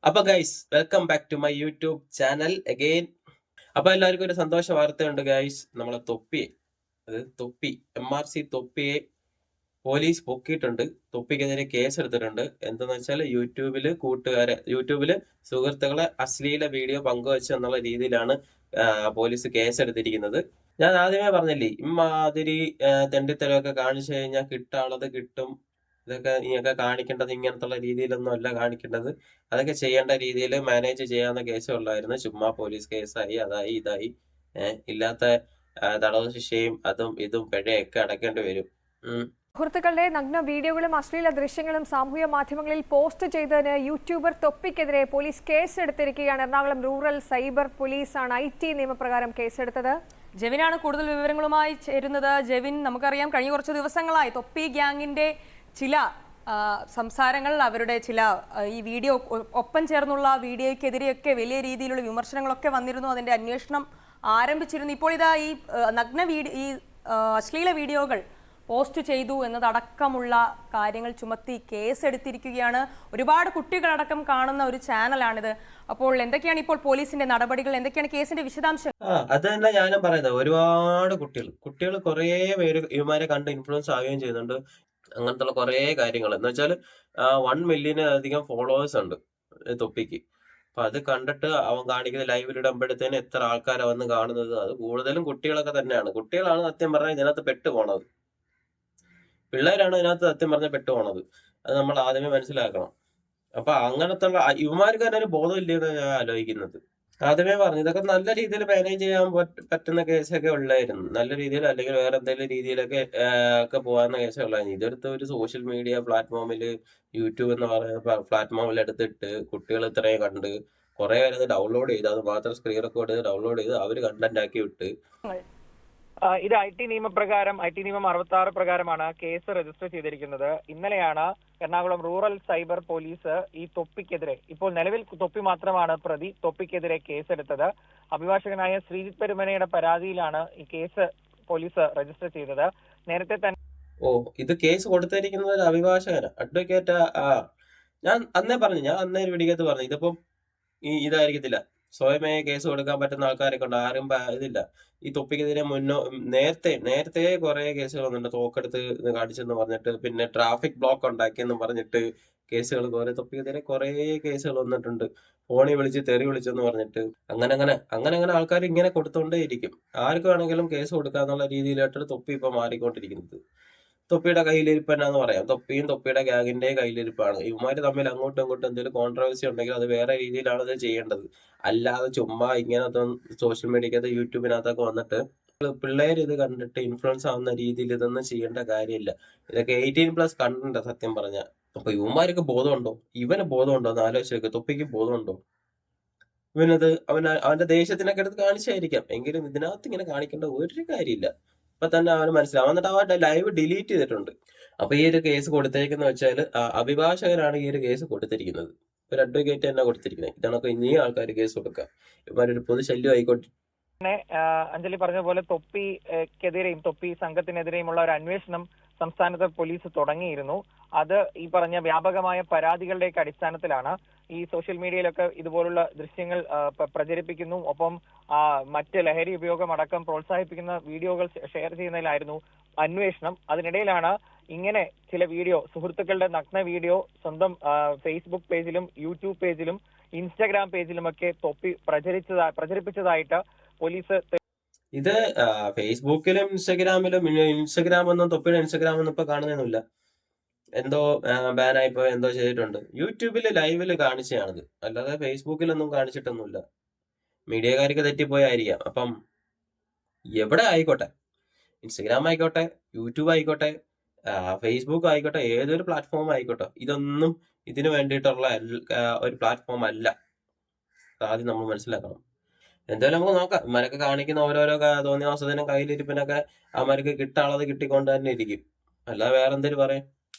അപ്പൊ guys welcome back to my YouTube channel again. അപ്പൊ എല്ലാവർക്കും ഒരു സന്തോഷ വാർത്തയുണ്ട് ഗൈസ്. നമ്മളെ തൊപ്പിയെ, അത് തൊപ്പി MRC തൊപ്പിയെ പോലീസ് പൊക്കിയിട്ടുണ്ട്. തൊപ്പിക്കെതിരെ കേസ് എടുത്തിട്ടുണ്ട്. എന്തെന്ന് വെച്ചാൽ യൂട്യൂബില് സുഹൃത്തുക്കളെ അശ്ലീല വീഡിയോ പങ്കുവച്ചു എന്നുള്ള രീതിയിലാണ് പോലീസ് കേസ് എടുത്തിരിക്കുന്നത്. ഞാൻ ആദ്യമേ പറഞ്ഞില്ലേ, ഇമ്മാതിരി തെണ്ടിത്തരമൊക്കെ കാണിച്ചു കഴിഞ്ഞാൽ കിട്ടാനുള്ളത് കിട്ടും. ഇതൊക്കെ നീയൊക്കെ കാണിക്കേണ്ടത് ഇങ്ങനത്തുള്ള രീതിയിലൊന്നും അല്ല കാണിക്കേണ്ടത്. അതൊക്കെ ചെയ്യേണ്ട രീതിയിൽ മാനേജ് ചെയ്യാവുന്ന കേസേ ഉള്ളായിരുന്നു. ചുമ്മാ പോലീസ് കേസായി അതായി ഇതായി ഇല്ലാത്ത തടവ് ശിക്ഷയും അതും ഇതും പിഴയൊക്കെ അടക്കേണ്ടി വരും. സുഹൃത്തുക്കളുടെ നഗ്ന വീഡിയോകളും അശ്ലീല ദൃശ്യങ്ങളും സാമൂഹ്യ മാധ്യമങ്ങളിൽ പോസ്റ്റ് ചെയ്തതിന് യൂട്യൂബർ തൊപ്പിക്കെതിരെ പോലീസ് കേസെടുത്തിരിക്കുകയാണ്. എറണാകുളം റൂറൽ സൈബർ പോലീസാണ് IT നിയമപ്രകാരം കേസെടുത്തത്. ജെവിനാണ് കൂടുതൽ വിവരങ്ങളുമായി ചേരുന്നത്. ജെവിൻ, നമുക്കറിയാം കഴിഞ്ഞ കുറച്ച് ദിവസങ്ങളായി തൊപ്പി ഗ്യാങ്ങിന്റെ ചില സംസാരങ്ങൾ, അവരുടെ ചില ഈ വീഡിയോ ഒപ്പം ചേർന്നുള്ള വീഡിയോയ്ക്കെതിരെയൊക്കെ വലിയ രീതിയിലുള്ള വിമർശനങ്ങളൊക്കെ വന്നിരുന്നു. അതിന്റെ അന്വേഷണം ആരംഭിച്ചിരുന്നു. ഇപ്പോൾ ഇതാ ഈ അശ്ലീല വീഡിയോകൾ പോസ്റ്റ് ചെയ്തു എന്നതടക്കമുള്ള കാര്യങ്ങൾ ചുമത്തി കേസെടുത്തിരിക്കുകയാണ്. ഒരുപാട് കുട്ടികളടക്കം കാണുന്ന ഒരു ചാനലാണിത്. അപ്പോൾ എന്തൊക്കെയാണ് ഇപ്പോൾ പോലീസിന്റെ നടപടികൾ, എന്തൊക്കെയാണ് കേസിന്റെ വിശദാംശം? അത് തന്നെ ഞാനും പറയുന്നത്. ഒരുപാട് കുട്ടികൾ കുറേ പേര് ഇവന്മാരെ കണ്ട് ഇൻഫ്ലുവൻസ് ആവുകയും ചെയ്യുന്നുണ്ട്. അങ്ങനത്തെ കുറെ കാര്യങ്ങൾ എന്ന് വെച്ചാൽ 1 മില്യണിലധികം ഫോളോവേഴ്സ് ഉണ്ട് തൊപ്പിക്ക്. അപ്പൊ അത് കണ്ടിട്ട് അവൻ കാണിക്കുന്ന ലൈവിൽ ഇടുമ്പോഴത്തേന് എത്ര ആൾക്കാരാണ് വന്ന് കാണുന്നത്. അത് കൂടുതലും കുട്ടികളൊക്കെ തന്നെയാണ്. കുട്ടികളാണ് സത്യം പറഞ്ഞാൽ ഇതിനകത്ത് പെട്ടുപോണത്. പിള്ളേരാണ് ഇതിനകത്ത് സത്യം പറഞ്ഞാൽ പെട്ടുപോണത്. അത് നമ്മൾ ആദ്യമേ മനസ്സിലാക്കണം. അപ്പൊ അങ്ങനത്തെ ഇവന്മാർക്ക് തന്നെ ഒരു ബോധം ഇല്ലെന്ന് ഞാൻ ആലോചിക്കുന്നത്. ആദ്യമേ പറഞ്ഞു, ഇതൊക്കെ നല്ല രീതിയിൽ മാനേജ് ചെയ്യാൻ പറ്റുന്ന കേസൊക്കെ ഉള്ളായിരുന്നു. നല്ല രീതിയിൽ അല്ലെങ്കിൽ വേറെ എന്തെങ്കിലും രീതിയിലൊക്കെ ഒക്കെ പോകാവുന്ന കേസേ ഉള്ളായിരുന്നു. ഇതെടുത്ത് ഒരു സോഷ്യൽ മീഡിയ പ്ലാറ്റ്ഫോമിൽ, യൂട്യൂബ് എന്ന് പറയുന്ന പ്ലാറ്റ്ഫോമിൽ എടുത്തിട്ട് കുട്ടികൾ ഇത്രയും കണ്ട് കുറെ പേര് അത് ഡൗൺലോഡ് ചെയ്ത്, അത് മാത്രം സ്ക്രീൻ റെക്കോർഡ് ചെയ്ത് ഡൗൺലോഡ് ചെയ്ത് അവർ കണ്ടന്റ് ആക്കി വിട്ട്. ഇത് IT നിയമപ്രകാരം, IT നിയമം 66 പ്രകാരമാണ് കേസ് രജിസ്റ്റർ ചെയ്തിരിക്കുന്നത്. ഇന്നലെയാണ് എറണാകുളം റൂറൽ സൈബർ പോലീസ് ഈ തൊപ്പിക്കെതിരെ, ഇപ്പോൾ നിലവിൽ തൊപ്പി മാത്രമാണ് പ്രതി, തൊപ്പിക്കെതിരെ കേസെടുത്തത്. അഭിഭാഷകനായ ശ്രീജിത്ത് പെരുമനയുടെ പരാതിയിലാണ് ഈ കേസ് പോലീസ് രജിസ്റ്റർ ചെയ്തത്. നേരത്തെ തന്നെ ഇത് കേസ് കൊടുത്തിരിക്കുന്നത് ഒരു അഭിഭാഷകനാ, അഡ്വക്കേറ്റ്. ഞാൻ അന്നേ ഒരു വീഡിയോക്കകത്ത് പറഞ്ഞു, ഇതിപ്പം ഇതായിരിക്കത്തില്ല. സ്വയമേ കേസ് കൊടുക്കാൻ പറ്റുന്ന ആൾക്കാരൊക്കെ ഉണ്ട്. ആരും ഇതില്ല. ഈ തൊപ്പിക്കെതിരെ നേരത്തെ കുറെ കേസുകൾ വന്നിട്ടുണ്ട്. തോക്കെടുത്ത് കാണിച്ചെന്ന് പറഞ്ഞിട്ട്, പിന്നെ ട്രാഫിക് ബ്ലോക്ക് ഉണ്ടാക്കിയെന്ന് പറഞ്ഞിട്ട് കേസുകൾ തൊപ്പിക്കെതിരെ കുറെ കേസുകൾ വന്നിട്ടുണ്ട്. ഫോണിൽ വിളിച്ച് തെറി വിളിച്ചെന്ന് പറഞ്ഞിട്ട് അങ്ങനെ ആൾക്കാർ ഇങ്ങനെ കൊടുത്തോണ്ടേ ഇരിക്കും. ആർക്ക് വേണമെങ്കിലും കേസ് കൊടുക്കാന്നുള്ള രീതിയിലായിട്ടാണ് തൊപ്പി ഇപ്പൊ മാറിക്കൊണ്ടിരിക്കുന്നത്. തൊപ്പിയുടെ കയ്യിലിരിപ്പന്നാന്ന് പറയാം. തൊപ്പിയും തൊപ്പിയുടെ ഗ്യാങ്ങിന്റെയും കയ്യിലിരിപ്പാണ്. ഇവന്മാര് തമ്മിൽ അങ്ങോട്ടും ഇങ്ങോട്ടും എന്തെങ്കിലും കോൺട്രവേഴ്സി ഉണ്ടെങ്കിൽ അത് വേറെ രീതിയിലാണ് അത് ചെയ്യേണ്ടത്. അല്ലാതെ ചുമ്മാ ഇങ്ങനത്തെ സോഷ്യൽ മീഡിയക്കകത്ത് യൂട്യൂബിനകത്തൊക്കെ വന്നിട്ട് പിള്ളേർ ഇത് കണ്ടിട്ട് ഇൻഫ്ലുവൻസ് ആവുന്ന രീതിയിൽ ഇതൊന്നും ചെയ്യേണ്ട കാര്യമില്ല. ഇതൊക്കെ 18+ കണ്ടന്റ് സത്യം പറഞ്ഞ. അപ്പൊ ഇവന്മാർക്ക് ബോധമുണ്ടോ? ഇവന് ബോധമുണ്ടോ എന്ന് ആലോചിച്ച് നോക്ക്. തൊപ്പിക്ക് ബോധമുണ്ടോ? അവന്റെ ദേശത്തിനൊക്കെ എടുത്ത് കാണിച്ചായിരിക്കാം. എങ്കിലും ഇതിനകത്ത് ഇങ്ങനെ കാണിക്കേണ്ട ഒരു കാര്യമില്ല. ഇപ്പൊ തന്നെ അവന് മനസ്സിലാവും. എന്നിട്ട് അവന്റെ ലൈവ് ഡിലീറ്റ് ചെയ്തിട്ടുണ്ട്. അപ്പൊ ഈ ഒരു കേസ് കൊടുത്തേക്കുന്ന വെച്ചാൽ അഭിഭാഷകനാണ് ഈ ഒരു കേസ് കൊടുത്തിരിക്കുന്നത്. ഒരു അഡ്വക്കേറ്റ് തന്നെ കൊടുത്തിരിക്കുന്നത്. ഇതാണൊക്കെ ഇനിയും ആൾക്കാർ കേസ് കൊടുക്കുക. ഇവരൊരു പൊതു ശല്യം ആയിക്കോട്ടെ. അഞ്ജലി പറഞ്ഞ പോലെ തൊപ്പിക്കെതിരെയും തൊപ്പി സംഘത്തിനെതിരെയുമുള്ള ഒരു അന്വേഷണം സംസ്ഥാനത്ത് പോലീസ് തുടങ്ങിയിരുന്നു. അത് ഈ പറഞ്ഞ വ്യാപകമായ പരാതികളുടെയൊക്കെ അടിസ്ഥാനത്തിലാണ്. ഈ സോഷ്യൽ മീഡിയയിലൊക്കെ ഇതുപോലുള്ള ദൃശ്യങ്ങൾ പ്രചരിപ്പിക്കുന്നു, ഒപ്പം മറ്റ് ലഹരി ഉപയോഗം അടക്കം പ്രോത്സാഹിപ്പിക്കുന്ന വീഡിയോകൾ ഷെയർ ചെയ്യുന്നതിലായിരുന്നു അന്വേഷണം. അതിനിടയിലാണ് ഇങ്ങനെ ചില വീഡിയോ, സുഹൃത്തുക്കളുടെ നഗ്ന വീഡിയോ സ്വന്തം ഫേസ്ബുക്ക് പേജിലും യൂട്യൂബ് പേജിലും ഇൻസ്റ്റാഗ്രാം പേജിലുമൊക്കെ തൊപ്പി പ്രചരിപ്പിച്ചതായിട്ട് പോലീസ്. ഇത് ഫേസ്ബുക്കിലും ഇൻസ്റ്റഗ്രാം ഒന്നും തൊപ്പിയുടെ ഇൻസ്റ്റഗ്രാം ഒന്നും ഇപ്പൊ കാണുന്നൊന്നുമില്ല. എന്തോ ബാനായിപ്പോ എന്തോ ചെയ്തിട്ടുണ്ട്. യൂട്യൂബില് ലൈവില് കാണിച്ചതാണത്, അല്ലാതെ ഫേസ്ബുക്കിലൊന്നും കാണിച്ചിട്ടൊന്നുമില്ല. മീഡിയക്കാർക്ക് തെറ്റിപ്പോയായിരിക്കാം. അപ്പം എവിടെ ആയിക്കോട്ടെ, ഇൻസ്റ്റഗ്രാം ആയിക്കോട്ടെ, യൂട്യൂബ് ആയിക്കോട്ടെ, ഫേസ്ബുക്ക് ആയിക്കോട്ടെ, ഏതൊരു പ്ലാറ്റ്ഫോം ആയിക്കോട്ടെ, ഇതൊന്നും ഇതിനു വേണ്ടിയിട്ടുള്ള ഒരു പ്ലാറ്റ്ഫോം അല്ല. ആദ്യം നമ്മൾ മനസ്സിലാക്കണം. എന്തായാലും നമുക്ക് നോക്കാം. ഇവരൊക്കെ കാണിക്കുന്ന ഓരോരോ തോന്നിയ കയ്യിലിരിപ്പിനൊക്കെ അവന്മാർക്ക് കിട്ടാനുള്ളത് കിട്ടിക്കൊണ്ട് തന്നെ ഇരിക്കും. അല്ലാതെ വേറെ എന്തെങ്കിലും പറയാം.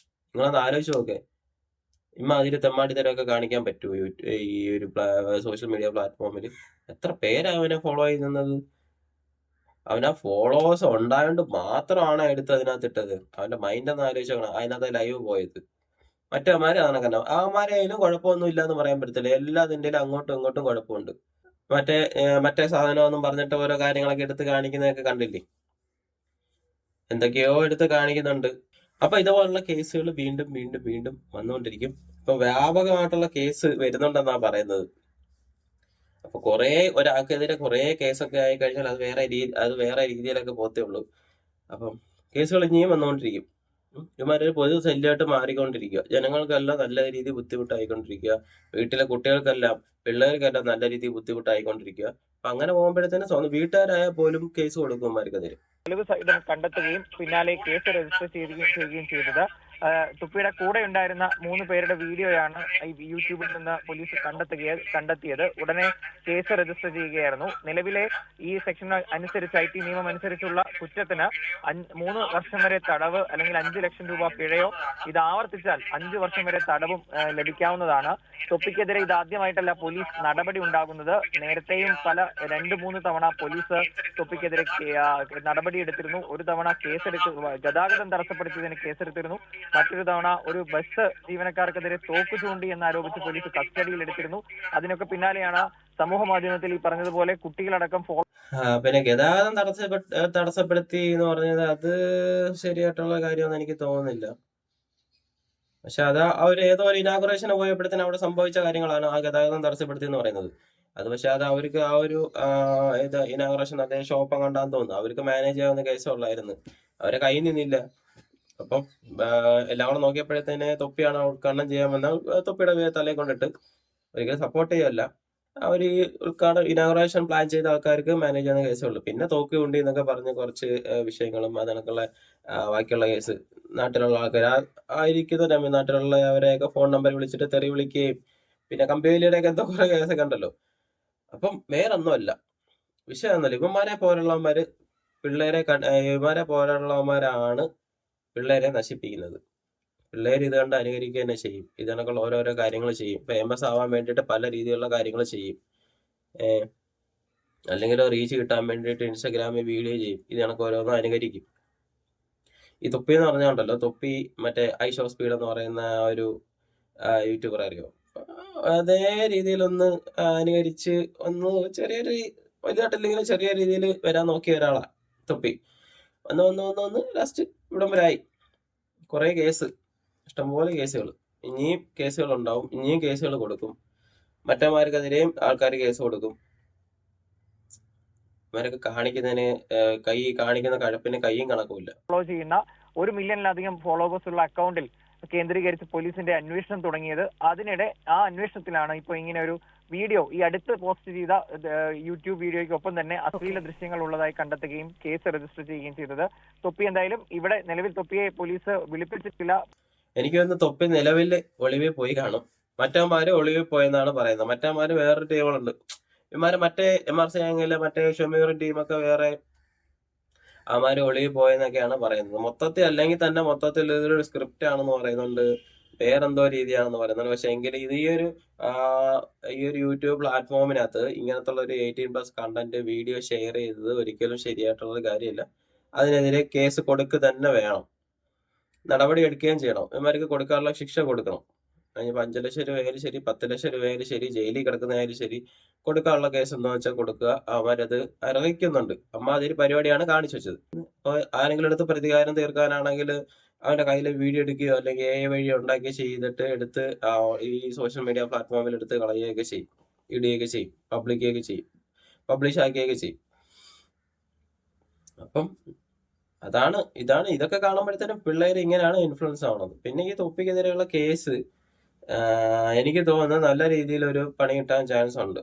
നിങ്ങളൊന്ന് ആലോചിച്ച് നോക്കേ. അതിൽ തെമ്മാടിത്തരമൊക്കെ കാണിക്കാൻ പറ്റുമോ ഈ ഒരു സോഷ്യൽ മീഡിയ പ്ലാറ്റ്ഫോമിൽ? എത്ര പേരാ അവനെ ഫോളോ ചെയ്യുന്നത്? അവനാ ഫോളോവേഴ്സ് ഉണ്ടായോണ്ട് മാത്രമാണ് എടുത്ത് അതിനകത്ത് ഇട്ടത്. അവന്റെ മൈൻഡ് ഒന്ന് ആലോചിച്ച് നോക്കണം. അതിനകത്ത് ലൈവ് പോയത് മറ്റേമാര് കണക്കന്നെ. അവന്മാരായാലും കുഴപ്പമൊന്നും ഇല്ലാന്ന് പറയാൻ പറ്റത്തില്ല. എല്ലാതിന്റേലും അങ്ങോട്ടും ഇങ്ങോട്ടും കുഴപ്പമുണ്ട്. മറ്റേ സാധനമെന്നും പറഞ്ഞിട്ട് ഓരോ കാര്യങ്ങളൊക്കെ എടുത്ത് കാണിക്കുന്നതൊക്കെ കണ്ടില്ലേ? എന്തൊക്കെയോ എടുത്ത് കാണിക്കുന്നുണ്ട്. അപ്പൊ ഇതുപോലുള്ള കേസുകൾ വീണ്ടും വീണ്ടും വീണ്ടും വന്നുകൊണ്ടിരിക്കും. ഇപ്പൊ വ്യാപകമായിട്ടുള്ള കേസ് വരുന്നുണ്ടെന്നാ പറയുന്നത്. അപ്പൊ ഒരാൾക്കെതിരെ കുറെ കേസൊക്കെ ആയി കഴിഞ്ഞാൽ അത് വേറെ രീതിയിലൊക്കെ പോത്തേ ഉള്ളൂ. അപ്പം കേസുകൾ ഇനിയും വന്നുകൊണ്ടിരിക്കും. ഇവന്മാരൊരു പൊതു ശല്യമായിട്ട് മാറിക്കൊണ്ടിരിക്കുക. ജനങ്ങൾക്കെല്ലാം നല്ല രീതിയിൽ ബുദ്ധിമുട്ടായിക്കൊണ്ടിരിക്കുക. വീട്ടിലെ കുട്ടികൾക്കെല്ലാം പിള്ളേർക്കെല്ലാം നല്ല രീതിയിൽ ബുദ്ധിമുട്ടായിക്കൊണ്ടിരിക്കുക. അപ്പൊ അങ്ങനെ പോകുമ്പോഴത്തേനും സ്വന്തം വീട്ടുകാരായാൽ പോലും കേസ് കൊടുക്കും ഇവന്മാർക്കെതിരെ. തെളിവ് സഹിതം കണ്ടെത്തുകയും പിന്നാലെ കേസ് രജിസ്റ്റർ ചെയ്യുകയും ചെയ്തത്. തുപ്പിയുടെ കൂടെ ഉണ്ടായിരുന്ന 3 പേരുടെ വീഡിയോയാണ് യൂട്യൂബിൽ നിന്ന് പോലീസ് കണ്ടെത്തിയത്. ഉടനെ കേസ് രജിസ്റ്റർ ചെയ്യുകയായിരുന്നു. നിലവിലെ ഈ സെക്ഷൻ അനുസരിച്ച് IT നിയമം അനുസരിച്ചുള്ള കുറ്റത്തിന് 3 വർഷം വരെ തടവ് അല്ലെങ്കിൽ 5 ലക്ഷം രൂപ പിഴയോ, ഇത് ആവർത്തിച്ചാൽ 5 വർഷം വരെ തടവും ലഭിക്കാവുന്നതാണ്. തൊപ്പിക്കെതിരെ ഇതാദ്യമായിട്ടല്ല പോലീസ് നടപടി ഉണ്ടാകുന്നത്. നേരത്തെയും 2-3 തവണ പോലീസ് തൊപ്പിക്കെതിരെ നടപടി എടുത്തിരുന്നു. ഒരു തവണ ഗതാഗതം തടസ്സപ്പെടുത്തിയതിന് കേസെടുത്തിരുന്നു. മറ്റൊരു തവണ ഒരു ബസ് ജീവനക്കാർക്കെതിരെ തോക്ക് ചൂണ്ടി എന്നാരോപിച്ച് പോലീസ് കസ്റ്റഡിയിൽ എടുത്തിരുന്നു. അതിനൊക്കെ പിന്നാലെയാണ് സമൂഹ മാധ്യമത്തിൽ ഈ പറഞ്ഞതുപോലെ കുട്ടികളടക്കം പിന്നെ ഗതാഗതം തടസ്സപ്പെടുത്തി എന്ന് പറഞ്ഞത് അത് ശരിയായിട്ടുള്ള കാര്യമൊന്നും എനിക്ക് തോന്നുന്നില്ല. പക്ഷെ അത് ഏതോ ഒരു ഇനാഗുറേഷന് പോയപ്പോഴത്തേനും അവിടെ സംഭവിച്ച കാര്യങ്ങളാണ് ആ ഗതാഗതം തടസ്സപ്പെടുത്തി എന്ന് പറയുന്നത്. അത് പക്ഷെ അത് അവർക്ക് ആ ഒരു ഇനാഗുറേഷൻ അതേ ഷോപ്പ് കണ്ടാന്ന് തോന്നുന്നു. അവർക്ക് മാനേജ് ചെയ്യാവുന്ന കേസുള്ളായിരുന്നു. അവരെ കയ്യിൽ നിന്നില്ല. അപ്പം എല്ലാം കൂടെ നോക്കിയപ്പോഴത്തേനെ തൊപ്പിയാണ് ഉദ്ഘാടനം ചെയ്യാൻ വന്ന തൊപ്പിയുടെ തലയെ കൊണ്ടിട്ട് ഒരിക്കലും സപ്പോർട്ട് ചെയ്യല്ല. അവർ ഇനാഗുറേഷൻ പ്ലാൻ ചെയ്ത ആൾക്കാർക്ക് മാനേജ് ചെയ്യുന്ന കേസുള്ളൂ. പിന്നെ തോക്ക് കൊണ്ടി എന്നൊക്കെ പറഞ്ഞ് കുറച്ച് വിഷയങ്ങളും അതിനൊക്കെയുള്ള ബാക്കിയുള്ള കേസ് നാട്ടിലുള്ള ആൾക്കാർ ആയിരിക്കുന്ന തമിഴ്നാട്ടിലുള്ള അവരെയൊക്കെ ഫോൺ നമ്പർ വിളിച്ചിട്ട് തെറി വിളിക്കുകയും പിന്നെ കമ്പിവേലിയുടെ ഒക്കെ എന്തോ കുറെ കേസൊക്കെ ഉണ്ടല്ലോ. അപ്പം വേറൊന്നുമല്ല, വിഷയം ഒന്നുമല്ല. ഇവന്മാരെ പോലുള്ളവന്മാരാണ് പിള്ളേരെ നശിപ്പിക്കുന്നത്. പിള്ളേർ ഇത് കണ്ട് അനുകരിക്കുക തന്നെ ചെയ്യും. ഇതിനൊക്കെയുള്ള ഓരോരോ കാര്യങ്ങൾ ചെയ്യും. ഫേമസ് ആവാൻ വേണ്ടിയിട്ട് പല രീതിയിലുള്ള കാര്യങ്ങൾ ചെയ്യും. അല്ലെങ്കിൽ റീച്ച് കിട്ടാൻ വേണ്ടിയിട്ട് ഇൻസ്റ്റാഗ്രാമിൽ വീഡിയോ ചെയ്യും. ഇത് കണക്ക് ഓരോന്നും അനുകരിക്കും. ഈ തൊപ്പി എന്ന് പറഞ്ഞുണ്ടല്ലോ, തൊപ്പി മറ്റേ ഐഷോ സ്പീഡ് എന്ന് പറയുന്ന ഒരു യൂട്യൂബർ അറിയോ? അതേ രീതിയിലൊന്ന് അനുകരിച്ച് ഒന്ന് ചെറിയൊരു വലുതായിട്ടില്ലെങ്കിലും ചെറിയ രീതിയിൽ വരാൻ നോക്കിയ ഒരാളാ തൊപ്പി. വന്ന് ലാസ്റ്റ് ഇവിടം വരായി. കുറെ കേസ്, ഇഷ്ടംപോലെ കേസുകൾ, ഇനിയും കേസുകൾ ഉണ്ടാവും, ഇനിയും കേസുകൾ കൊടുക്കും. മറ്റന്മാർക്കെതിരെയും ആൾക്കാർ കേസ് കൊടുക്കും. ഇവരൊക്കെ കാണിക്കുന്നതിന് കാണിക്കുന്ന കഴപ്പിന് കയ്യും കണക്കുമില്ല. ഫോളോ ചെയ്യുന്ന 1 മില്യണിലധികം ഫോളോവേഴ്സ് ഉള്ള അക്കൗണ്ടിൽ കേന്ദ്രീകരിച്ച് പോലീസിന്റെ അന്വേഷണം തുടങ്ങിയത്. അതിനിടെ ആ അന്വേഷണത്തിലാണ് ഇപ്പോൾ ഇങ്ങനെ ഒരു വീഡിയോ ഈ അടുത്ത് പോസ്റ്റ് ചെയ്ത യൂട്യൂബ് വീഡിയോയ്ക്കൊപ്പം തന്നെ അശ്ലീല ദൃശ്യങ്ങൾ ഉള്ളതായി കണ്ടെത്തുകയും കേസ് രജിസ്റ്റർ ചെയ്യുകയും ചെയ്തത്. തൊപ്പി എന്തായാലും ഇവിടെ നിലവിൽ തൊപ്പിയെ പോലീസ് വിളിപ്പിച്ചിട്ടില്ല. എനിക്ക് തോന്നുന്നു തൊപ്പി നിലവിൽ ഒളിവിൽ പോയി കാണും. മറ്റന്മാര് ഒളിവിൽ പോയെന്നാണ് പറയുന്നത്. മറ്റന്മാര് വേറൊരു ടീമുകളുണ്ട്. ഇവന്മാര് മറ്റേ MRC ആണെങ്കില് മറ്റേ ഷമീറും ടീമൊക്കെ വേറെ അവന്മാര് ഒളിവിൽ പോയെന്നൊക്കെയാണ് പറയുന്നത്. മൊത്തത്തിൽ അല്ലെങ്കിൽ തന്നെ മൊത്തത്തിൽ ഇതൊരു സ്ക്രിപ്റ്റ് ആണെന്ന് പറയുന്നുണ്ട്, വേറെന്തോ രീതിയാണെന്ന് പറയുന്നുണ്ട്. പക്ഷെ എങ്കിൽ ഇത് ഈ ഒരു യൂട്യൂബ് പ്ലാറ്റ്ഫോമിനകത്ത് ഇങ്ങനത്തുള്ള ഒരു 18+ കണ്ടന്റ് വീഡിയോ ഷെയർ ചെയ്തത് ഒരിക്കലും ശരിയായിട്ടുള്ള കാര്യമില്ല. അതിനെതിരെ കേസ് കൊടുക്കുക തന്നെ വേണം, നടപടി എടുക്കുകയും ചെയ്യണം. ഇവന്മാർക്ക് കൊടുക്കാനുള്ള ശിക്ഷ കൊടുക്കണം. അതിനിപ്പോൾ 5 ലക്ഷം രൂപയായാലും ശരി, 10 ലക്ഷം രൂപയായാലും ശരി, ജയിലിൽ കിടക്കുന്നതായാലും ശരി, കൊടുക്കാനുള്ള കേസ് എന്താ വെച്ചാൽ കൊടുക്കുക. അവരത് അർഹിക്കുന്നുണ്ട്. അമ്മാതിരി പരിപാടിയാണ് കാണിച്ചു വെച്ചത്. അപ്പോൾ ആരെങ്കിലും എടുത്ത് പ്രതികാരം തീർക്കാനാണെങ്കിൽ അവന്റെ കയ്യിൽ വീഡിയോ എടുക്കുകയോ അല്ലെങ്കിൽ AI വഴി ഉണ്ടാക്കി ചെയ്തിട്ട് എടുത്ത് ഈ സോഷ്യൽ മീഡിയ പ്ലാറ്റ്ഫോമിൽ എടുത്ത് കളയുകയൊക്കെ ചെയ്യും, ഇടുകയൊക്കെ ചെയ്യും, പബ്ലിഷ് ആക്കുകയൊക്കെ ചെയ്യും. അപ്പം ഇതൊക്കെ കാണുമ്പോഴത്തേനും പിള്ളേർ ഇങ്ങനെയാണ് ഇൻഫ്ലുവൻസ് ആവുന്നത്. പിന്നെ ഈ തൊപ്പിക്കെതിരെയുള്ള കേസ് എനിക്ക് തോന്നുന്നത് നല്ല രീതിയിൽ ഒരു പണി കിട്ടാൻ ചാൻസ് ഉണ്ട്.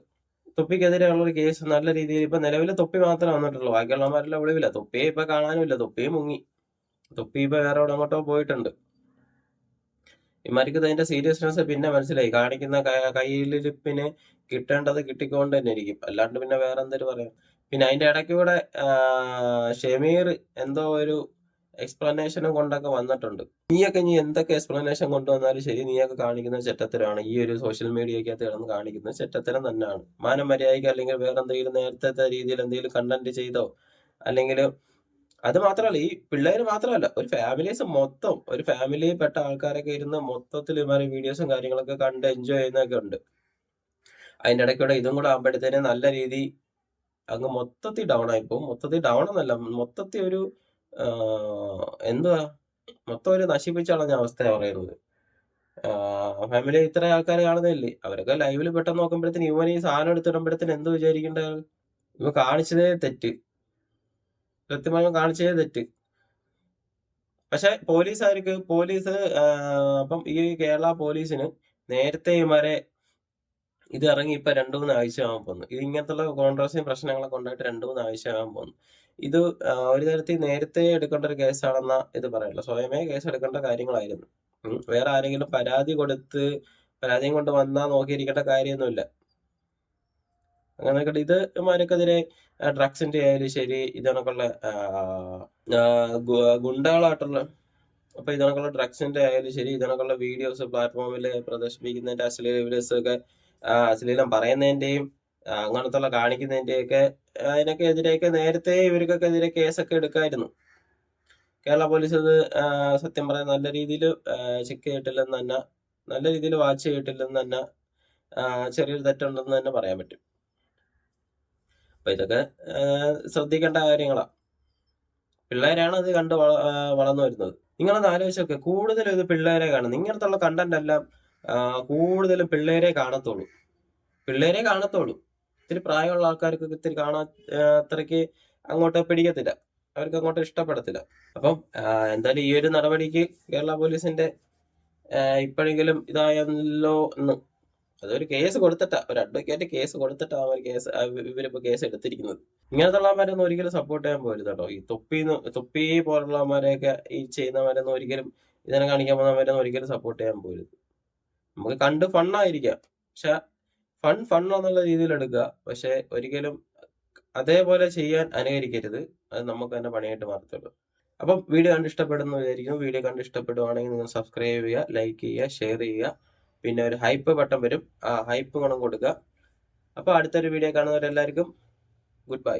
തൊപ്പിക്കെതിരെയുള്ള ഒരു കേസ് നല്ല രീതിയിൽ ഇപ്പൊ നിലവിൽ തൊപ്പി മാത്രമേ വന്നിട്ടുള്ളൂ. ബാക്കിയുള്ളവന്മാരെല്ലാം ഒളിവില്ല. തൊപ്പിയെ ഇപ്പൊ കാണാനുമില്ല. തൊപ്പിയെ മുങ്ങി. തൊപ്പി ഇപ്പൊ വേറെ എവിടെ അങ്ങോട്ടോ പോയിട്ടുണ്ട്. ഇമാർക്ക് ഇതിന്റെ സീരിയസ്നെസ് പിന്നെ മനസ്സിലായി. കാണിക്കുന്ന കയ്യിലിരിപ്പിന് കിട്ടേണ്ടത് കിട്ടിക്കൊണ്ട് തന്നെ ഇരിക്കും. അല്ലാണ്ട് പിന്നെ വേറെ എന്തൊരു പറയാം. പിന്നെ അതിന്റെ ഇടയ്ക്കൂടെ ഷമീർ എന്തോ ഒരു എക്സ്പ്ലനേഷനും കൊണ്ടൊക്കെ വന്നിട്ടുണ്ട്. നീ എന്തൊക്കെ എക്സ്പ്ലനേഷൻ കൊണ്ടുവന്നാലും ശരി, നീയൊക്കെ കാണിക്കുന്ന ചെറ്റത്തരമാണ്. ഈ ഒരു സോഷ്യൽ മീഡിയക്കകത്ത് കിടന്ന് കാണിക്കുന്ന ചെറ്റത്തരം തന്നെയാണ്. മാനം മര്യാദയ്ക്ക് അല്ലെങ്കിൽ വേറെ എന്തെങ്കിലും നേരത്തെ രീതിയിൽ എന്തെങ്കിലും കണ്ടന്റ് ചെയ്തോ അല്ലെങ്കിൽ അത് മാത്രമല്ല, ഈ പിള്ളേര് മാത്രമല്ല, ഒരു ഫാമിലീസ് മൊത്തം, ഒരു ഫാമിലിയിൽ പെട്ട ആൾക്കാരൊക്കെ ഇരുന്ന് മൊത്തത്തിൽ ഇമാരി വീഡിയോസും കാര്യങ്ങളൊക്കെ കണ്ട് എൻജോയ് ചെയ്യുന്നൊക്കെ ഉണ്ട്. അതിന്റെ ഇടയ്ക്കൂടെ ഇതും കൂടെ ആകുമ്പോഴത്തേന് നല്ല രീതി അങ്ങ് മൊത്തത്തിൽ ഡൗൺ ആയിപ്പോവും. മൊത്തത്തിൽ ഡൗൺ എന്നല്ല, മൊത്തത്തിൽ ഒരു എന്തുവാ, മൊത്തം ഒരു നശിപ്പിച്ച് കളഞ്ഞ അവസ്ഥയാണ് പറയുന്നത്. ഫാമിലി ഇത്ര ആൾക്കാർ കാണുന്നില്ലേ, അവരൊക്കെ ലൈവിൽ പെട്ടെന്ന് നോക്കുമ്പോഴത്തേന് ഇവൻ ഈ സാധനം എടുത്തിടുമ്പോഴത്തേന് എന്ത് വിചാരിക്കേണ്ട, ഇവ കാണിച്ചതേ തെറ്റ്, കൃത്യമായി കാണിച്ചതേ തെറ്റ്. പക്ഷെ പോലീസ് അപ്പം ഈ കേരള പോലീസിന് നേരത്തെ ഇവരെ ഇത് ഇറങ്ങി ഇപ്പൊ 2-3 ആഴ്ച ആകാൻ പോകുന്നു. ഇത് ഇങ്ങനത്തുള്ള കോൺട്രവേഴ്സിയും പ്രശ്നങ്ങളൊക്കെ ഉണ്ടായിട്ട് 2-3 ആഴ്ച ആകാൻ പോകുന്നു. ഇത് ഒരു തരത്തിൽ നേരത്തെ എടുക്കേണ്ട ഒരു കേസാണെന്ന ഇത് പറയല്ല, സ്വയമേ കേസ് എടുക്കേണ്ട കാര്യങ്ങളായിരുന്നു. വേറെ ആരെങ്കിലും പരാതിയും കൊണ്ട് വന്നാൽ നോക്കിയിരിക്കേണ്ട കാര്യമൊന്നുമില്ല. അങ്ങനെ ഇത് ഇവന്മാർക്കെതിരെ ഡ്രഗ്സിന്റെ ആയാലും ശരി, ഇതണക്കുള്ള ഗുണ്ടകളായിട്ടുള്ള, അപ്പൊ ഇതണക്കുള്ള ഡ്രഗ്സിന്റെ ആയാലും ശരി, ഇതണക്കുള്ള വീഡിയോസ് പ്ലാറ്റ്ഫോമിൽ പ്രദർശിപ്പിക്കുന്നതിന്റെ അശ്ലീല വീഡിയോസ് ഒക്കെ, അശ്ലീലം പറയുന്നതിന്റെയും അങ്ങനത്തുള്ള കാണിക്കുന്നതിന്റെയും ഒക്കെ അതിനൊക്കെ എതിരെയൊക്കെ നേരത്തെ ഇവർക്കൊക്കെ എതിരെ കേസൊക്കെ എടുക്കായിരുന്നു. കേരള പോലീസ് ഇത് സത്യം പറയാൻ നല്ല രീതിയിൽ ചെക്ക് ചെയ്തിട്ടില്ലെന്ന് തന്നെ, നല്ല രീതിയിൽ വാച്ച് ചെയ്തിട്ടില്ലെന്ന് തന്നെ, ചെറിയൊരു തെറ്റുണ്ടെന്ന് തന്നെ പറയാൻ പറ്റും. അപ്പൊ ഇതൊക്കെ ശ്രദ്ധിക്കേണ്ട കാര്യങ്ങളാ. പിള്ളേരാണ് അത് കണ്ട് വളർന്നു വരുന്നത്. നിങ്ങളൊന്ന് ആലോചിച്ചൊക്കെ, കൂടുതലും ഇത് പിള്ളേരെ കാണുന്നത്, ഇങ്ങനത്തുള്ള കണ്ടന്റ് എല്ലാം കൂടുതലും പിള്ളേരെ കാണത്തുള്ളൂ. ഇത്തിരി പ്രായമുള്ള ആൾക്കാർക്ക് ഇത്തിരി കാണാൻ അത്രയ്ക്ക് അങ്ങോട്ട് പിടിക്കത്തില്ല, അവർക്ക് അങ്ങോട്ട് ഇഷ്ടപ്പെടത്തില്ല. അപ്പം എന്തായാലും ഈ ഒരു നടപടിക്ക് കേരള പോലീസിന്റെ ഇപ്പോഴെങ്കിലും ഇതായല്ലോ എന്ന്, അതൊരു കേസ് കൊടുത്തിട്ടാ, ഒരു അഡ്വക്കേറ്റ് കേസ് കൊടുത്തിട്ടാ ഇവരിപ്പോ കേസ് എടുത്തിരിക്കുന്നത്. ഇങ്ങനത്തുള്ളവന്മാരൊന്നും ഒരിക്കലും സപ്പോർട്ട് ചെയ്യാൻ പോരുത് കേട്ടോ. ഈ തൊപ്പി പോലുള്ളവന്മാരെയൊക്കെ ഈ ചെയ്യുന്നവരൊന്നും ഒരിക്കലും, ഇതിനെ കാണിക്കാൻ പോകുന്നവരൊന്നും ഒരിക്കലും സപ്പോർട്ട് ചെയ്യാൻ പോരുത്. നമുക്ക് കണ്ട് ഫണ്ണായിരിക്കാം, പക്ഷെ ഫൺ എന്നുള്ള രീതിയിൽ എടുക്കുക, പക്ഷെ ഒരിക്കലും അതേപോലെ ചെയ്യാൻ അനുകരിക്കരുത്. അത് നമുക്ക് തന്നെ പണിയായിട്ട് മാറത്തുള്ളൂ. അപ്പം വീഡിയോ കണ്ട് ഇഷ്ടപ്പെടുന്നു വിചാരിക്കുന്നു. വീഡിയോ കണ്ട് ഇഷ്ടപ്പെടുവാണെങ്കിൽ നിങ്ങൾ സബ്സ്ക്രൈബ് ചെയ്യുക, ലൈക്ക് ചെയ്യുക, ഷെയർ ചെയ്യുക. പിന്നെ ഒരു ഹൈപ്പ് ബട്ടൺ വരും, ആ ഹൈപ്പ് ഗുണം കൊടുക്കുക. അപ്പോൾ അടുത്തൊരു വീഡിയോ കാണുന്നവരെല്ലാവർക്കും ഗുഡ് ബൈ.